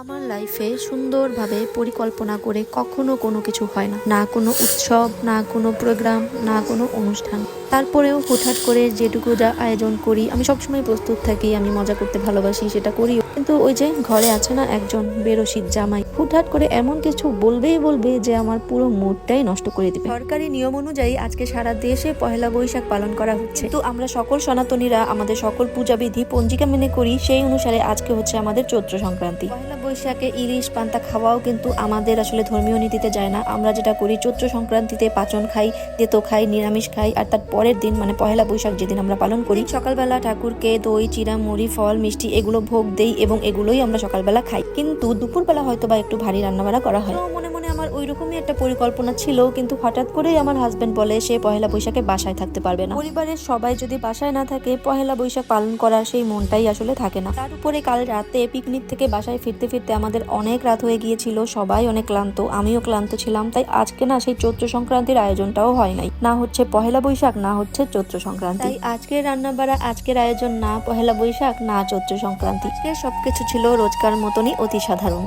আমার লাইফে সুন্দরভাবে পরিকল্পনা করে কখনো কোনো কিছু হয় না, না কোনো উৎসব, না কোনো প্রোগ্রাম, না কোনো অনুষ্ঠান। তারপরেও হুটহাট করে যেটুকু যা আয়োজন করি, আমি সবসময় প্রস্তুত থাকি, আমি মজা করতে ভালোবাসি, সেটা করিও। কিন্তু ওই যে ঘরে আছে না একজন বেরসিক জামাই, হুটহাট করে এমন কিছু বলবে যে আমার পুরো মুডটাই নষ্ট করে দিবে। সরকারি নিয়ম অনুযায়ী আজকে সারা দেশে পহেলা বৈশাখ পালন করা হচ্ছে, তো আমরা সকল সনাতনীরা আমাদের সকল পূজাবিধি পঞ্জিকা মেনে করি, সেই অনুসারে আজকে হচ্ছে আমাদের চৈত্র সংক্রান্তি। পহেলা বৈশাখে ইলিশ পান্তা খাওয়াও কিন্তু আমাদের আসলে ধর্মীয় নীতিতে যায় না। আমরা যেটা করি, চৈত্র সংক্রান্তিতে পাচন খাই, তেতো খাই, নিরামিষ খাই, আর তার পরের দিন মানে পহেলা বৈশাখ যেদিন আমরা পালন করি, সকালবেলা ঠাকুরকে দই, চিড়া, মুড়ি, ফল, মিষ্টি এগুলো ভোগ দেই এবং এগুলোই আমরা সকালবেলা খাই। কিন্তু দুপুরবেলা হয়তো বা একটু ভারী রান্নাবাড়া করা হয়। মনে মনে আমার ওইরকমই একটা পরিকল্পনা ছিল, কিন্তু হঠাৎ করেই আমার হাজবেন্ড বলে সে পহেলা বৈশাখে বাসায় থাকতে পারবে না। পরিবারের সবাই যদি বাসায় না থাকে, পহেলা বৈশাখ পালন করার সেই মনটাই আসলে থাকে না। তার উপরে কাল রাতে পিকনিক থেকে বাসায় ফিরতে ফিরতে আমাদের অনেক রাত হয়ে গিয়েছিল, সবাই অনেক ক্লান্ত, আমিও ক্লান্ত ছিলাম। তাই আজকে না সেই চৈত্র সংক্রান্তির আয়োজনটাও হয় নাই, না হচ্ছে পহেলা বৈশাখ, না হচ্ছে চৈত্র সংক্রান্তি। তাই আজকের রান্নাবাড়া, আজকের আয়োজন না পহেলা বৈশাখ, না চৈত্র সংক্রান্তি। আজকে সবকিছু ছিল রোজকার মতনই অতি সাধারণ।